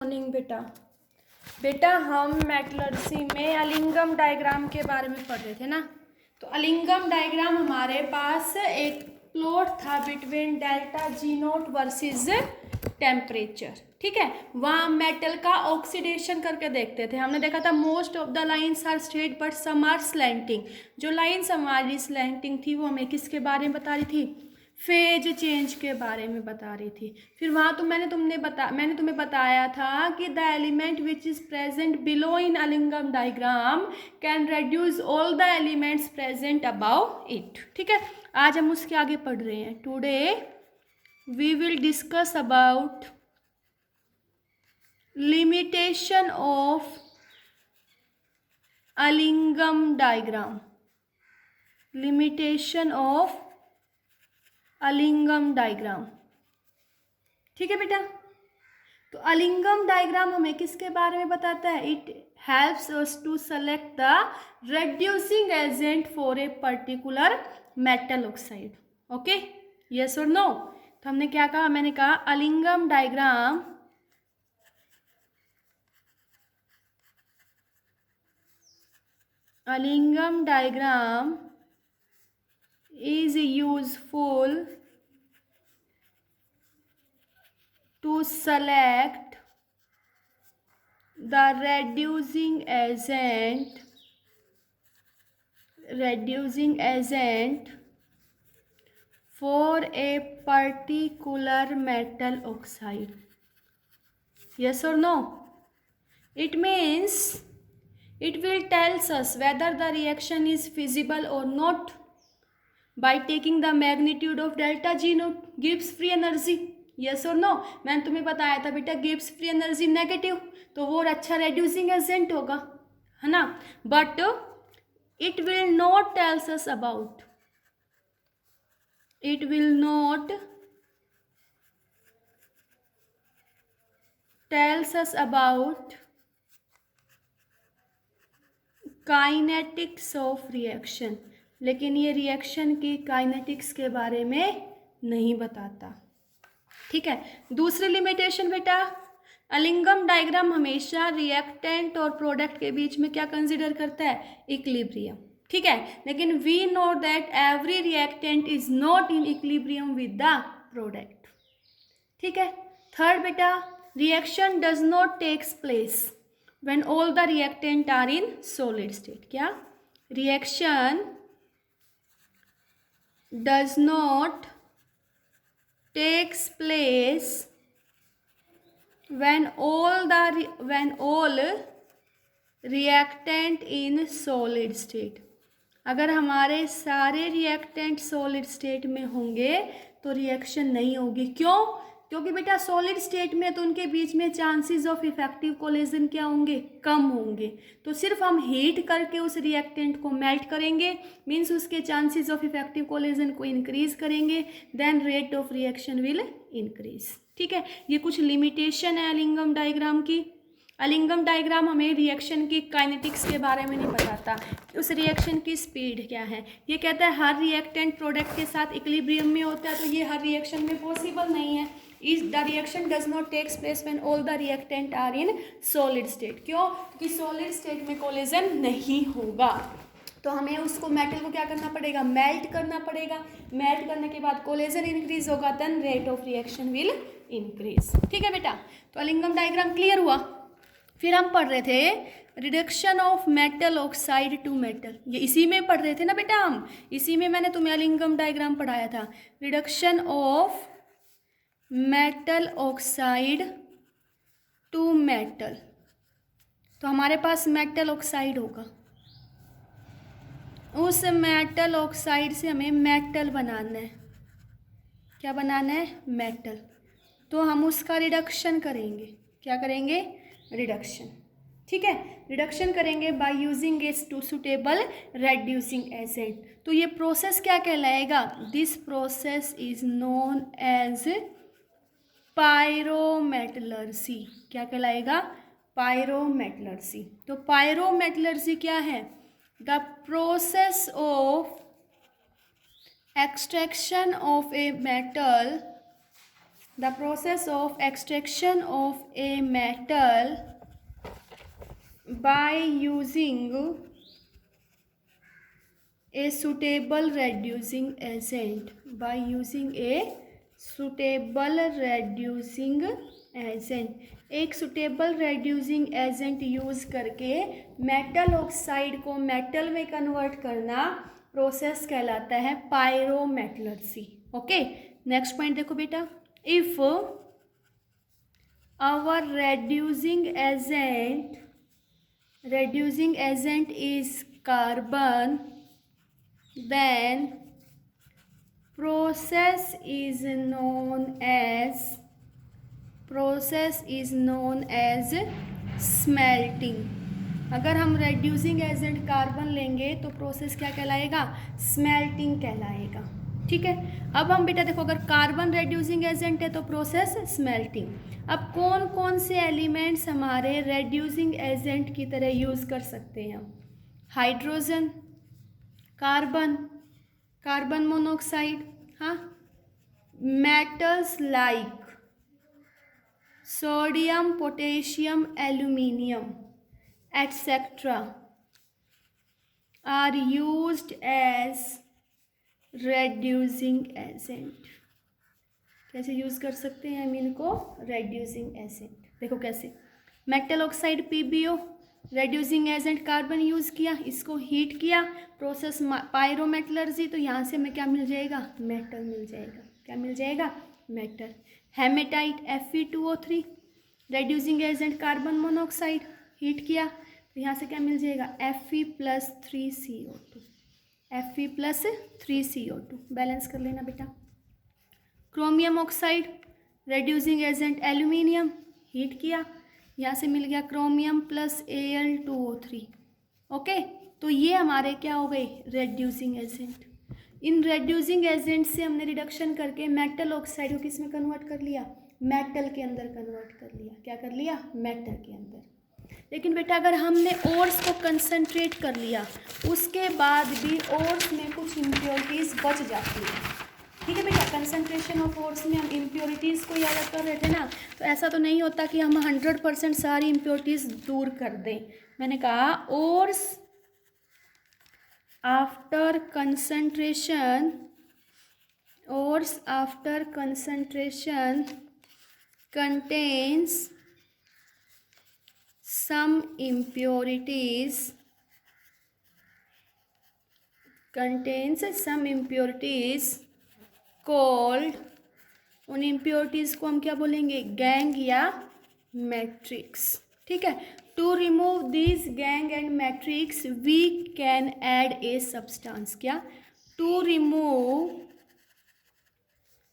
Morning बेटा हम metallurgy में अलिंगम डायग्राम के बारे में पढ़ रहे थे ना। तो अलिंगम डायग्राम हमारे पास एक प्लॉट था between delta G note versus temperature. ठीक है, वहाँ मेटल का ऑक्सीडेशन करके देखते थे। हमने देखा था most of the lines are straight but some are slanting. जो लाइन्स हमारी स्लैंटिंग थी वो हमें किसके बारे में बता रही थी? फेज चेंज के बारे में बता रही थी। फिर वहाँ तो मैंने तुम्हें बताया था कि the element which is present below in Ellingham diagram can reduce all the elements present above it. ठीक है, आज हम उसके आगे पढ़ रहे हैं। Today we will discuss about limitation of Ellingham diagram. Limitation of Ellingham diagram. ठीक है बेटा, तो अलिंगम डायग्राम हमें किसके बारे में बताता है? It helps us to select the reducing agent for a particular metal oxide. Okay, yes और नो? तो हमने क्या कहा? मैंने कहा Ellingham diagram is useful to select the reducing agent for a particular metal oxide. Yes or no? It means it will tells us whether the reaction is feasible or not by taking the magnitude of delta G naught Gibbs free energy. Yes और no? मैंने तुम्हें बताया था बेटा Gibbs free energy negative, तो वो अच्छा reducing agent होगा, है ना। But it will not tells us about kinetics of reaction, लेकिन ये रिएक्शन की काइनेटिक्स के बारे में नहीं बताता। ठीक है, दूसरी लिमिटेशन बेटा, अलिंगम डायग्राम हमेशा रिएक्टेंट और प्रोडक्ट के बीच में क्या कंसीडर करता है? इक्विलिब्रियम। ठीक है, लेकिन we know that every reactant is not in equilibrium with the product. ठीक है, थर्ड बेटा, reaction does not takes place when all the reactant are in solid state. क्या? reaction does not takes place when all reactant in solid state. अगर हमारे सारे reactant solid state में होंगे तो रिएक्शन नहीं होगी। क्यों? क्योंकि बेटा सॉलिड स्टेट में तो उनके बीच में चांसेस ऑफ इफेक्टिव कोलिजन क्या होंगे? कम होंगे। तो सिर्फ हम हीट करके उस रिएक्टेंट को मेल्ट करेंगे, मीन्स उसके चांसेस ऑफ इफेक्टिव कोलिजन को इंक्रीज करेंगे, then rate of reaction will increase. ठीक है, ये कुछ लिमिटेशन है अलिंगम डायग्राम की। अलिंगम डायग्राम हमें रिएक्शन की काइनेटिक्स के बारे में नहीं बताता, उस रिएक्शन की स्पीड क्या है। ये कहता है हर रिएक्टेंट प्रोडक्ट के साथ इक्विलिब्रियम में होता है, तो ये हर रिएक्शन में पॉसिबल नहीं है। Is the reaction does not takes place when all the reactant are in solid state. क्यों? क्योंकि सॉलिड स्टेट में कोलिजन नहीं होगा, तो हमें उसको मेटल को क्या करना पड़ेगा? मेल्ट करना पड़ेगा। मेल्ट करने के बाद कोलिजन इंक्रीज होगा, then rate of reaction will increase. ठीक है बेटा, तो अलिंगम डायग्राम क्लियर हुआ। फिर हम पढ़ रहे थे reduction of metal oxide to metal. ये इसी में पढ़ रहे थे ना बेटा हम, इसी में मैंने तुम्हें अलिंगम डायग्राम पढ़ाया था। Reduction of metal oxide to metal, तो हमारे पास मेटल ऑक्साइड होगा, उस मेटल ऑक्साइड से हमें मेटल बनाना है। क्या बनाना है? मेटल। तो हम उसका रिडक्शन करेंगे। क्या करेंगे? रिडक्शन। ठीक है, रिडक्शन करेंगे by using a suitable reducing agent. तो ये प्रोसेस क्या कहलाएगा? This process is known as pyrometallurgy. क्या कहलाएगा? पायरोमेटलर्जी। तो पायरोमेटलर्जी क्या है? The process of extraction of a metal the process of extraction of a metal by using a suitable reducing agent, by using a suitable reducing agent, एक suitable reducing agent use करके metal oxide को metal में convert करना process कहलाता है pyrometallurgy. Okay, next point देखो बेटा, if our reducing agent is carbon, then process is known as smelting। अगर हम रेड्यूसिंग एजेंट कार्बन लेंगे तो प्रोसेस क्या कहलाएगा? स्मेल्टिंग कहलाएगा। ठीक है, अब हम बेटा देखो, अगर कार्बन रेड्यूसिंग एजेंट है तो प्रोसेस स्मेल्टिंग। अब कौन कौन से एलिमेंट्स हमारे रेड्यूसिंग एजेंट की तरह यूज़ कर सकते हैं? हाइड्रोजन, कार्बन मोनोऑक्साइड, हाँ, metals like sodium, potassium, aluminium etcetera are used as reducing agent. कैसे यूज़ कर सकते हैं हम इनको? Reducing agent. देखो कैसे, metal oxide PbO, reducing agent carbon use किया, इसको हीट किया, प्रोसेस पायरोमेटलर्जी, तो यहाँ से हमें क्या मिल जाएगा? मेटल मिल जाएगा। क्या मिल जाएगा? Metal. Haematite Fe2O3, reducing agent carbon monoxide, heat किया तो यहाँ से क्या मिल जाएगा? Fe+3CO2, Fe+3CO2। बैलेंस कर लेना बेटा। Chromium oxide, reducing agent aluminium, heat किया, यहाँ से मिल गया क्रोमियम प्लस Al2O3। ओके, तो ये हमारे क्या हो गए? Reducing agent. इन रेड्यूसिंग एजेंट से हमने रिडक्शन करके मेटल ऑक्साइड को किस में कन्वर्ट कर लिया? मेटल के अंदर कन्वर्ट कर लिया। क्या कर लिया? मेटल के अंदर। लेकिन बेटा अगर हमने ओर्स को कंसनट्रेट कर लिया, उसके बाद भी ओर्स में कुछ इम्प्योरिटीज़ बच जाती है। ठीक है बेटा, कंसंट्रेशन ऑफ ओर्स में हम इम्प्योरिटीज़ को याद कर रहे थे ना, तो ऐसा तो नहीं होता कि हम 100% सारी इम्प्योरिटीज़ दूर कर दें। मैंने कहा ores after concentration contains some impurities called, उन इम्प्योरिटीज़ को हम क्या बोलेंगे? गैंग या मैट्रिक्स। ठीक है, to remove this gangue and matrix we can add a substance. क्या? To remove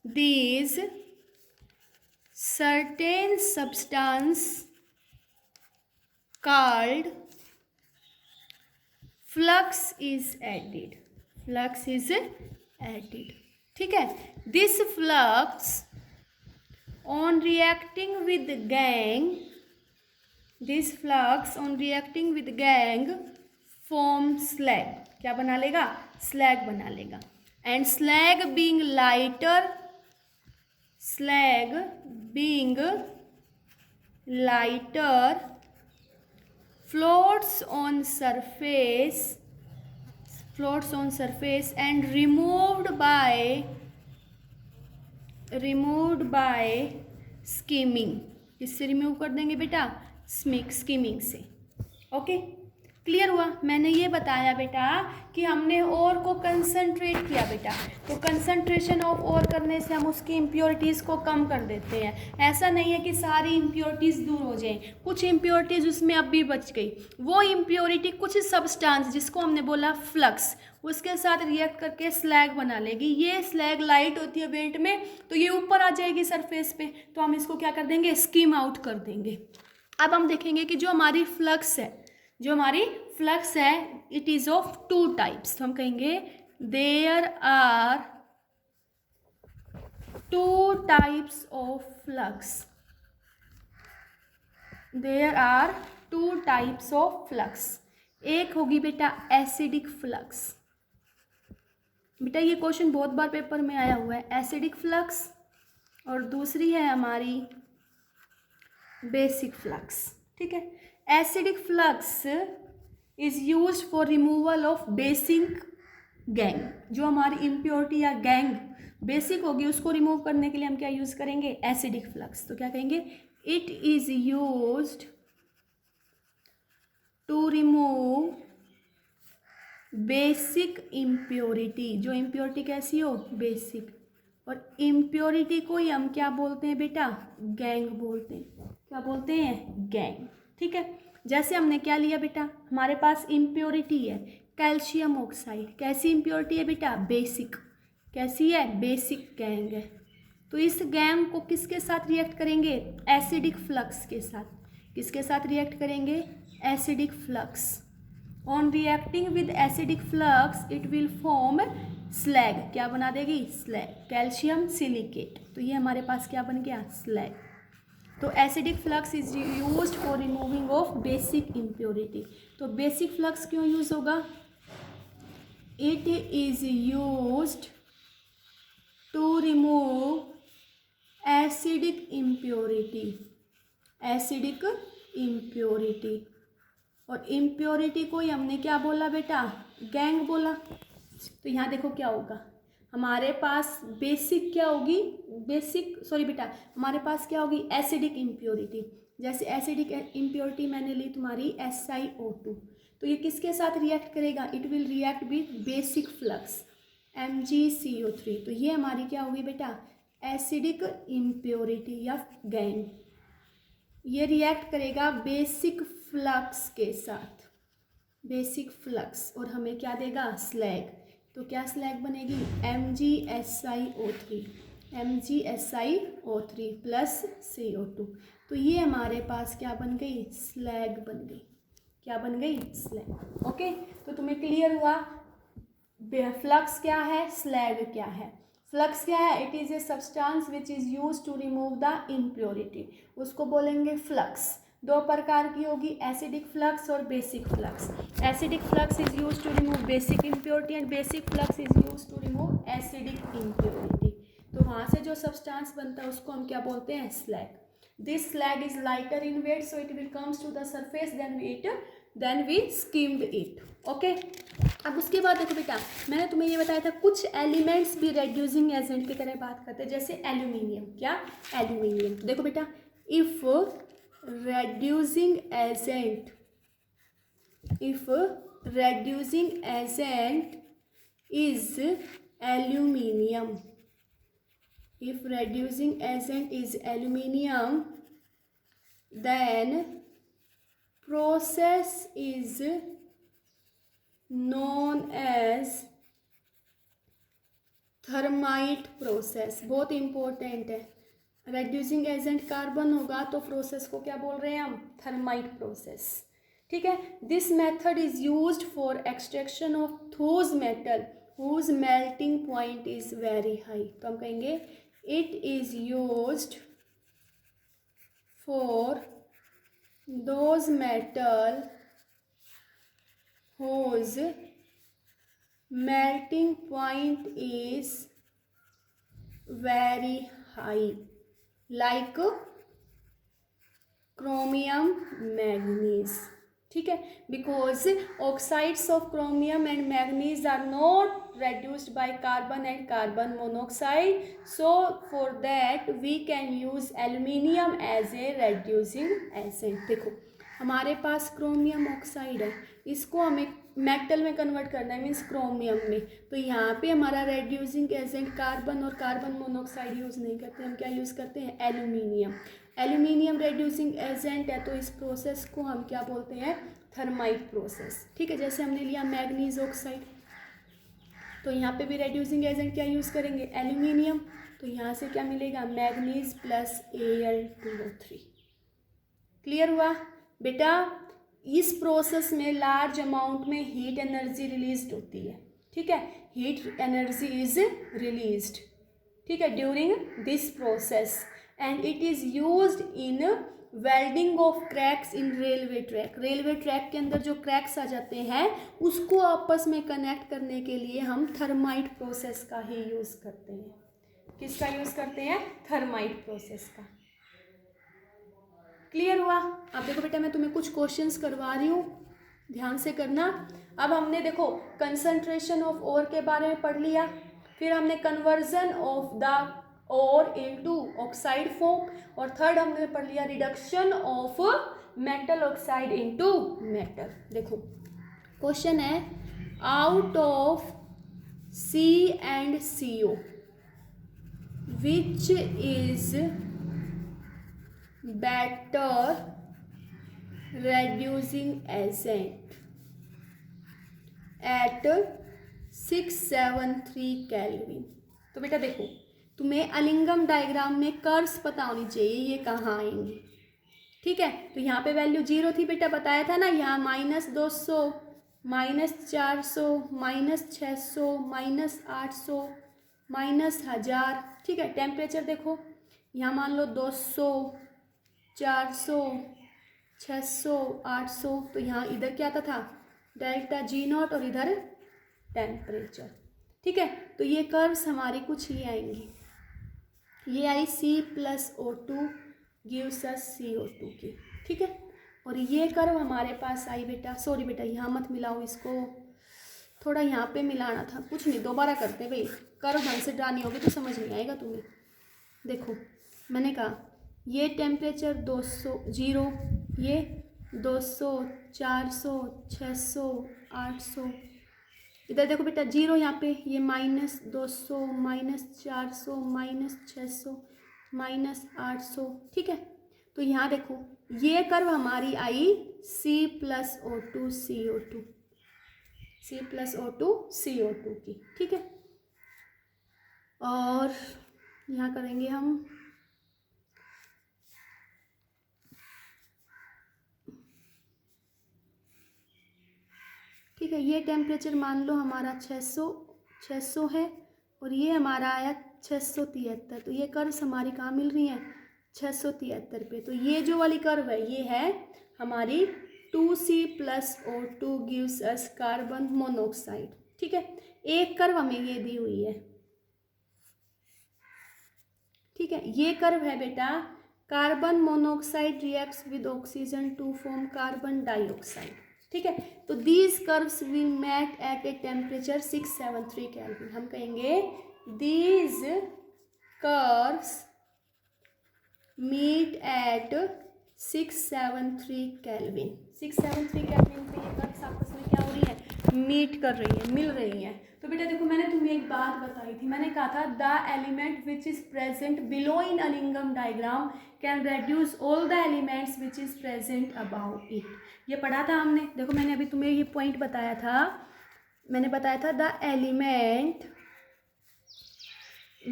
this certain substance called flux is added। ठीक है, this flux on reacting with gangue form slag. क्या बना लेगा? स्लैग बना लेगा। And slag being lighter floats on surface and removed by skimming। किससे remove कर देंगे बेटा? स्कीमिंग से। ओके, क्लियर हुआ? मैंने ये बताया बेटा कि हमने ओर को कंसंट्रेट किया बेटा, तो कंसंट्रेशन ऑफ ओर करने से हम उसकी इम्प्योरिटीज़ को कम कर देते हैं। ऐसा नहीं है कि सारी इम्प्योरिटीज़ दूर हो जाएं, कुछ इम्प्योरिटीज़ उसमें अब भी बच गई। वो इम्प्योरिटी कुछ सब्सटेंस जिसको हमने बोला फ्लक्स, उसके साथ रिएक्ट करके स्लैग बना लेगी। ये स्लैग लाइट होती है वेट में, तो ये ऊपर आ जाएगी सरफेस पे, तो हम इसको क्या कर देंगे? स्कीम आउट कर देंगे। अब हम देखेंगे कि जो हमारी फ्लक्स है इट इज़ ऑफ 2 टाइप्स। तो हम कहेंगे there are 2 types of flux. एक होगी बेटा एसिडिक फ्लक्स। बेटा ये क्वेश्चन बहुत बार पेपर में आया हुआ है। एसिडिक फ्लक्स और दूसरी है हमारी बेसिक फ्लक्स। ठीक है, acidic flux is use for removal of basic gangue. जो हमारी इम्प्योरिटी या गैंग बेसिक होगी उसको रिमूव करने के लिए हम क्या यूज करेंगे, एसिडिक फ्लक्स। तो क्या कहेंगे, it is used to remove basic impurity. जो इम्प्योरिटी कैसी हो, बेसिक। और इम्प्योरिटी को ही हम क्या बोलते हैं बेटा, गैंग बोलते हैं। क्या बोलते हैं, गैंग। ठीक है, जैसे हमने क्या लिया बेटा, हमारे पास इम्प्योरिटी है कैल्शियम ऑक्साइड। कैसी इम्प्योरिटी है बेटा, बेसिक। कैसी है, बेसिक गैंग है। तो इस गैंग को किसके साथ रिएक्ट करेंगे, एसिडिक फ्लक्स के साथ। किसके साथ रिएक्ट करेंगे, acidic flux. On reacting with acidic flux it will form slag. क्या बना देगी, स्लैग, कैल्शियम सिलिकेट। तो ये हमारे पास क्या बन गया, स्लैग। तो acidic flux is used for removing of basic impurity. तो बेसिक फ्लक्स क्यों यूज होगा, it is used to remove acidic impurity. Acidic impurity. और इम्प्योरिटी को ही हमने क्या बोला बेटा, गैंग बोला। तो यहाँ देखो क्या होगा, हमारे पास बेसिक क्या होगी, बेसिक सॉरी बेटा, हमारे पास क्या होगी, एसिडिक इम्प्योरिटी। जैसे एसिडिक इम्प्योरिटी मैंने ली तुम्हारी SiO2, तो ये किसके साथ रिएक्ट करेगा, it will react with basic flux MgCO3। तो ये हमारी क्या होगी बेटा, एसिडिक इम्प्योरिटी या गैंग। ये रिएक्ट करेगा बेसिक फ्लक्स के साथ, बेसिक फ्लक्स, और हमें क्या देगा, स्लैग। तो क्या स्लैग बनेगी, MgSiO3, MgSiO3 प्लस CO2। तो ये हमारे पास क्या बन गई, स्लैग बन गई। क्या बन गई, स्लैग। ओके, तो तुम्हें क्लियर हुआ फ्लक्स क्या है, स्लैग क्या है। फ्लक्स क्या है, it is a substance which is use to remove the impurity. उसको बोलेंगे फ्लक्स। दो प्रकार की होगी, एसिडिक फ्लक्स और basic flux. Acidic flux is use to remove basic impurity and basic flux is use to remove acidic impurity. तो वहाँ से जो सब्सटेंस बनता है उसको हम क्या बोलते हैं, slag. This slag is lighter in weight, so it will comes to the surface, then we skimmed it. Okay, अब उसके बाद देखो बेटा, मैंने तुम्हें ये बताया था कुछ एलिमेंट्स भी रेड्यूसिंग एजेंट की तरह बात करते हैं, जैसे एल्यूमिनियम। क्या, एल्यूमिनियम। तो देखो बेटा, if reducing agent is aluminium, if reducing agent is aluminium, then process is known as thermite process. बहुत इंपॉर्टेंट है, रेड्यूसिंग एजेंट कार्बन होगा तो प्रोसेस को क्या बोल रहे हैं हम, थर्माइट प्रोसेस। ठीक है, this method is used for extraction of those metal whose melting point is very high. तो हम कहेंगे it is used for those metal whose melting point is very high, like chromium manganese. ठीक है, because oxides of chromium and manganese are not reduced by carbon and carbon monoxide, so for that we can use aluminium as a reducing agent। देखो हमारे पास chromium oxide है, इसको हमें metal में convert करना है, मीन्स क्रोमियम में। तो यहाँ पे हमारा रेड्यूसिंग एजेंट कार्बन और कार्बन मोनोऑक्साइड यूज़ नहीं करते, हम क्या यूज़ करते हैं, एल्यूमिनियम। एल्यूमिनियम रेड्यूसिंग एजेंट है, तो इस प्रोसेस को हम क्या बोलते हैं, थर्माइट प्रोसेस। ठीक है, जैसे हमने लिया मैग्नीज ऑक्साइड, तो यहाँ पे भी रेड्यूसिंग एजेंट क्या यूज़ करेंगे, एल्यूमिनियम। तो यहाँ से क्या मिलेगा, मैग्नीज प्लस Al2O3। क्लियर हुआ बेटा। इस प्रोसेस में लार्ज अमाउंट में हीट एनर्जी रिलीज होती है। ठीक है, हीट एनर्जी इज रिलीज्ड, ठीक है, during this process, and it is used in welding of cracks in railway track. Railway track के अंदर जो क्रैक्स आ जाते हैं उसको आपस में कनेक्ट करने के लिए हम थर्माइट प्रोसेस का ही यूज़ करते हैं। किसका यूज़ करते हैं? थर्माइट प्रोसेस का। क्लियर हुआ? अब देखो बेटा मैं तुम्हें कुछ क्वेश्चंस करवा रही हूँ, ध्यान से करना। अब हमने देखो कंसंट्रेशन ऑफ ओर के बारे में पढ़ लिया, फिर हमने conversion of the ore into oxide form, और थर्ड हमने पढ़ लिया reduction of metal oxide into metal. देखो क्वेश्चन है, out of C and CO which is better reducing agent at 673 kelvin. तो बेटा देखो तुम्हें अलिंगम डायग्राम में कर्व्स पता होनी चाहिए, ये कहाँ आएंगे, ठीक है। तो यहाँ पे वैल्यू 0 थी बेटा, बताया था ना, यहाँ -200, -400, -600, -800, -1000, ठीक है। टेम्परेचर देखो यहाँ मान लो 200, 400, 600, 800, तो यहाँ इधर क्या आता था? डेल्टा G0 और इधर टेम्परेचर, ठीक है। तो ये कर्व्स हमारी कुछ ये आएंगी, ये आई C+O2 गिव्स अस CO2 की, ठीक है। और ये कर्व हमारे पास आई बेटा, सॉरी बेटा यहाँ मत मिलाओ इसको, थोड़ा यहाँ पे मिलाना था, कुछ नहीं दोबारा करते भाई, कर्व ढंग से ड्रा नहीं होगी तो समझ नहीं आएगा तुम्हें। देखो मैंने कहा ये टेम्परेचर 200 0, ये 200, 400, 600, 800, इधर देखो बेटा 0 यहाँ पे, ये -200, -400, -600, -800, ठीक है। तो यहाँ देखो ये कर्व हमारी आई C+O2 CO2, C+O2 CO2 की, ठीक है। और यहाँ करेंगे हम ठीक है, ये टेम्परेचर मान लो हमारा 600 है और ये हमारा आया 673, तो ये कर्व्स हमारी कहाँ मिल रही हैं? 673 पे। तो ये जो वाली कर्व है ये है हमारी 2C+O2 gives us carbon monoxide, ठीक है। एक कर्व हमें ये दी हुई है, ठीक है। ये कर्व है बेटा carbon monoxide reacts with oxygen to form carbon dioxide, ठीक है। तो these curves will met at a temperature 673 kelvin. हम कहेंगे these curves meet at 673 kelvin. 673 kelvin पे ये कर्व्स आपस में क्या हो रही है? मीट कर रही है, मिल रही हैं। तो बेटा देखो मैंने तुम्हें एक बात बताई थी, मैंने कहा था the element which is present below in Ellingham diagram can reduce all the elements which is present above it. ये पढ़ा था हमने, देखो मैंने अभी तुम्हें ये पॉइंट बताया था, मैंने बताया था the element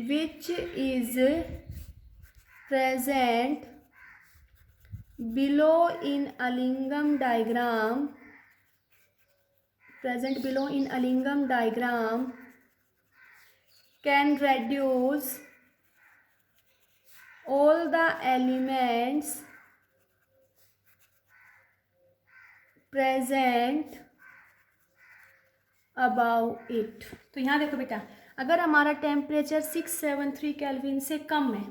which is present below in Ellingham diagram, present below in Alingam diagram can reduce all the elements present above it। तो यहाँ देखो बेटा अगर हमारा टेम्परेचर 673 केल्विन से कम है,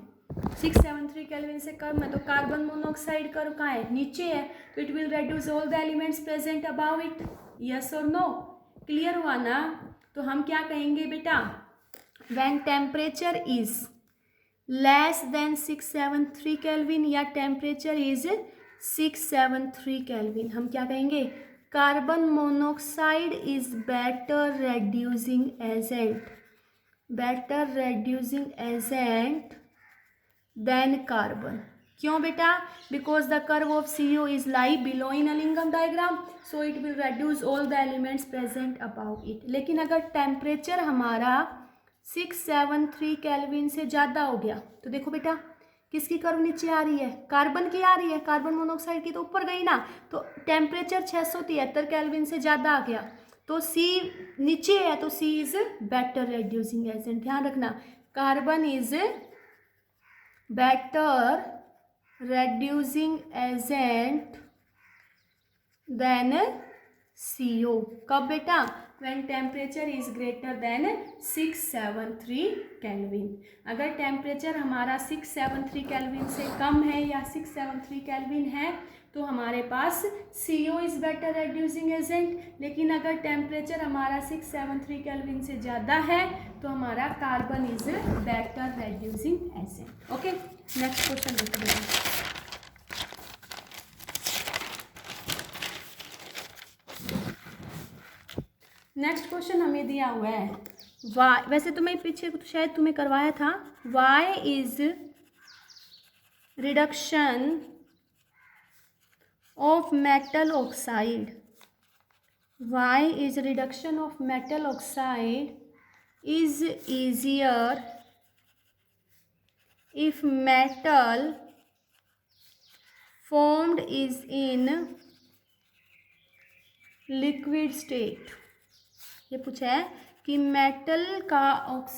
673 केल्विन से कम है, तो कार्बन मोनोऑक्साइड कर्व कहाँ है? नीचे है। तो it will reduce all the elements present above it, yes और नो? क्लियर हुआ ना? तो हम क्या कहेंगे बेटा, when temperature is less than 673 kelvin या टेम्परेचर इज 673 केल्विन, हम क्या कहेंगे? Carbon monoxide is better reducing agent, better reducing agent than carbon. क्यों बेटा? Because the curve of CO is lie below in Ellingham diagram, so it will reduce all the elements present about it. लेकिन अगर temperature हमारा 673 kelvin से ज़्यादा हो गया तो देखो बेटा किसकी कर्व नीचे आ रही है? कार्बन की आ रही है, कार्बन मोनोऑक्साइड की तो ऊपर गई ना। तो टेम्परेचर 673 केल्विन से ज़्यादा आ गया तो C नीचे है, तो C is better reducing agent. ध्यान रखना, carbon is better reducing agent than CO। कब बेटा? When temperature is greater than 673 kelvin. अगर टेम्परेचर हमारा 673 केल्विन से कम है या 673 केल्विन है तो हमारे पास CO is better reducing agent. लेकिन अगर टेम्परेचर हमारा 673 केल्विन से ज़्यादा है तो हमारा carbon is better reducing agent. Okay, next question देखते हैं। नेक्स्ट क्वेश्चन हमें दिया हुआ है वाई, वैसे तो मैं पीछे तो शायद तुम्हें करवाया था, why is reduction of metal oxide, why is reduction of metal oxide is easier if metal formed is in liquid state। ये पूछा है कि मेटल का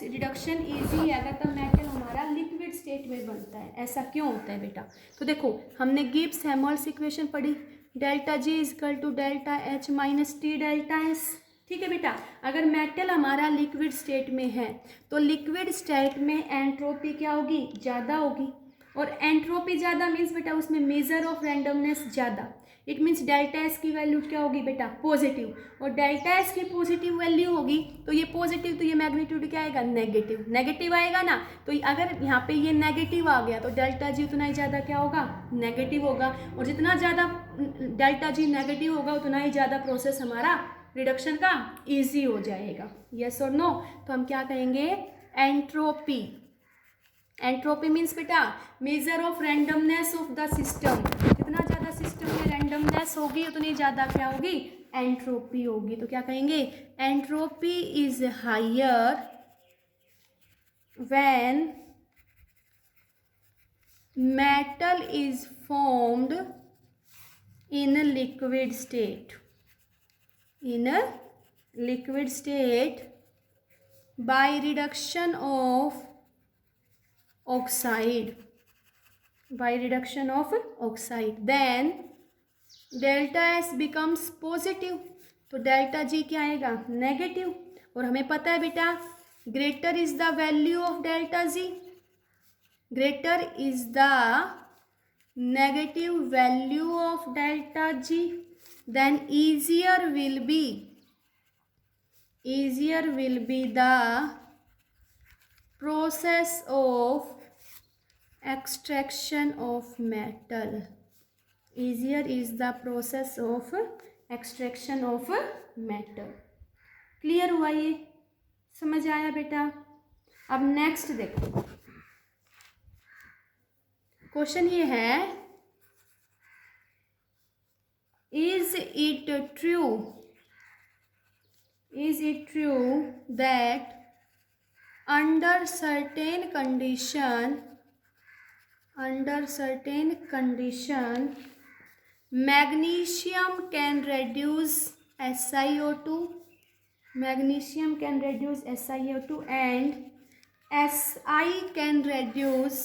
रिडक्शन इजी है अगर तब मेटल हमारा लिक्विड स्टेट में बनता है। ऐसा क्यों होता है बेटा? तो देखो, हमने गिब्स हेमोल्ट्स इक्वेशन पढ़ी, delta G equal to delta H minus T delta S. ठीक है बेटा, अगर मेटल हमारा लिक्विड स्टेट में है तो लिक्विड स्टेट में एंट्रोपी क्या होगी? ज़्यादा होगी। और एंट्रोपी ज़्यादा मीन्स बेटा उसमें मेजर ऑफ रैंडमनेस ज़्यादा। इट मीन्स डेल्टा एस की वैल्यू क्या होगी बेटा? पॉजिटिव। और डेल्टा एस की पॉजिटिव वैल्यू होगी तो ये पॉजिटिव, तो ये मैग्नीट्यूड क्या आएगा? नेगेटिव। नेगेटिव आएगा ना, तो अगर यहाँ पे ये नेगेटिव आ गया तो डेल्टा जी उतना ही ज़्यादा क्या होगा? नेगेटिव होगा। और जितना ज़्यादा डेल्टा जी नेगेटिव होगा उतना ही ज़्यादा प्रोसेस हमारा रिडक्शन का ईजी हो जाएगा। यस और नो? तो हम क्या कहेंगे? एंट्रोपी। एंट्रोपी मीन्स बेटा measure of randomness of the system. जितना ज़्यादा सिस्टम में रैंडमनेस होगी उतनी ज़्यादा क्या होगी? एंट्रोपी होगी। तो क्या कहेंगे? Entropy is higher when metal is formed in liquid state. In liquid state by reduction of oxide, by reduction of oxide, then delta S becomes positive। तो डेल्टा जी क्या आएगा? नेगेटिव। और हमें पता है बेटा greater is the value of delta G, greater is the negative value of delta G, then easier will be the process of extraction of metal। easier is the process of extraction of metal। Clear हुआ? ये समझ आया बेटा? अब next देखो, question ये है, is it true that under certain condition magnesium can reduce SiO2, magnesium can reduce SiO2 and Si can reduce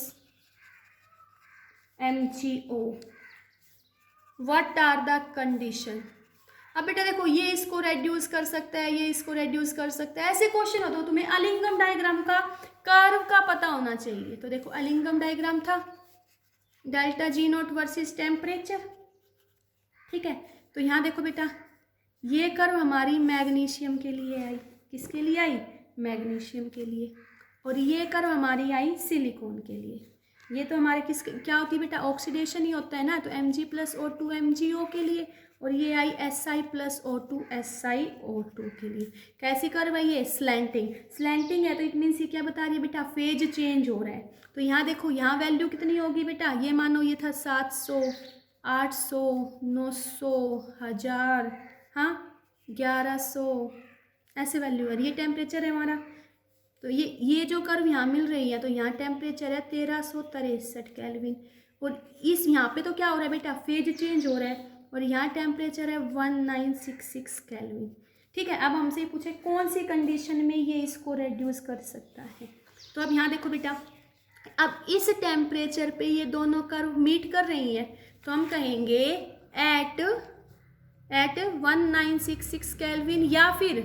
MgO। what are the condition? अब बेटा देखो, ये इसको रेड्यूस कर सकता है, ये इसको रेड्यूस कर सकता है। ऐसे क्वेश्चन हो तो तुम्हें अलिंगम डायग्राम का कर्व का पता होना चाहिए। तो देखो अलिंगम डायग्राम था delta G not versus temperature. ठीक है, तो यहाँ देखो बेटा ये कर्व हमारी मैग्नीशियम के लिए आई। किसके लिए आई? मैग्नीशियम के लिए। और ये कर्व हमारी आई सिलिकॉन के लिए। ये तो हमारे क्या होती है बेटा? ऑक्सीडेशन ही होता है ना, तो Mg+O2 MgO के लिए। और ये आई Si+O2 SiO2 के लिए। कैसी कर्व है ये? स्लैंटिंग। स्लैंटिंग है तो इट मीन्स ये क्या बता रही है बेटा? फेज चेंज हो रहा है। तो यहाँ देखो, यहाँ वैल्यू कितनी होगी बेटा? ये मानो ये था 700, 800, 900, 1000, हाँ 1100, ऐसे वैल्यू है। ये टेम्परेचर है हमारा। तो ये जो कर्व यहाँ मिल रही है, तो यहाँ टेम्परेचर है 1363 केल्विन। और इस यहाँ पे तो क्या हो रहा है बेटा? फेज चेंज हो रहा है। और यहाँ टेम्परेचर है 1966 केल्विन। ठीक है, अब हमसे पूछे कौन सी कंडीशन में ये इसको रेड्यूस कर सकता है। तो अब यहाँ देखो बेटा, अब इस टेम्परेचर पे ये दोनों कर्व मीट कर रही हैं, तो हम कहेंगे एट एट 1966 केल्विन या फिर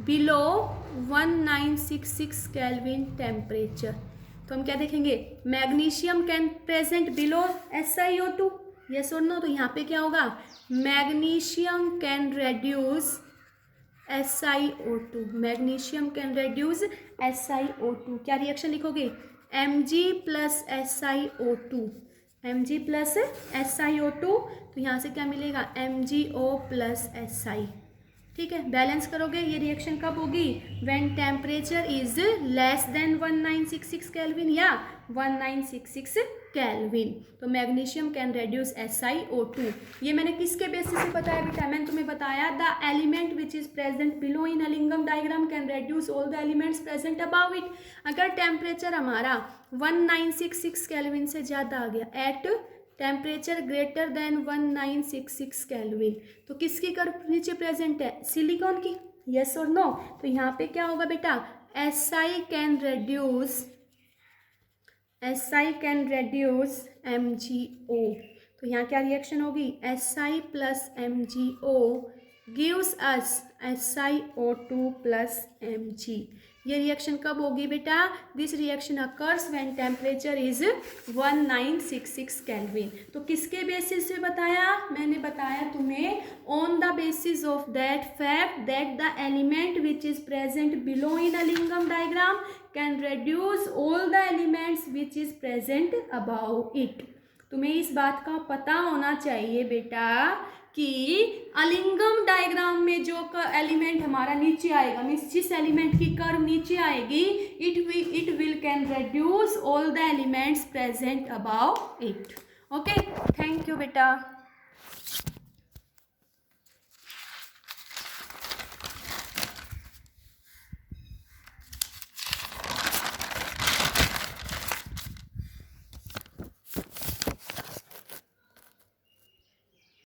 बिलो 1966 केल्विन टेम्परेचर। तो हम क्या देखेंगे, magnesium can present below SiO2, yes और नो। तो यहाँ पे क्या होगा, magnesium can reduce SiO2, magnesium can reduce SiO2। क्या रिएक्शन लिखोगे, Mg plus SiO2, Mg plus SiO2। तो यहाँ से क्या मिलेगा, MgO प्लस Si। ठीक है, बैलेंस करोगे। ये रिएक्शन कब होगी, when temperature is less then 1966 kelvin या 1966 केल्विन। तो मैग्नीशियम कैन रेड्यूस SiO2। ये मैंने किसके बेसिस से बताया बेटा, मैंने तुम्हें बताया the element which is present below in Ellingham diagram can reduce all the elements present above it. अगर टेम्परेचर हमारा 1966 केल्विन से ज़्यादा आ गया, at temperature greater than 1966 kelvin, तो किसकी कर्व नीचे प्रेजेंट है, सिलिकॉन की, यस और नो। तो यहाँ पे क्या होगा बेटा, Si कैन रेड्यूस MgO। तो यहाँ क्या रिएक्शन होगी, Si plus MgO gives us SiO2 plus Mg। ये रिएक्शन कब होगी बेटा, this reaction occurs when temperature is 1966 kelvin. तो किसके बेसिस से बताया, मैंने बताया तुम्हें on the basis of that fact that the element which is present below in Ellingham diagram can reduce all the elements which is present above it. तुम्हें इस बात का पता होना चाहिए बेटा कि अलिंगम डायग्राम में जो एलिमेंट हमारा नीचे आएगा, मीन्स जिस एलिमेंट की कर्व नीचे आएगी, it will can reduce all the elements present above it. Okay, thank you बेटा।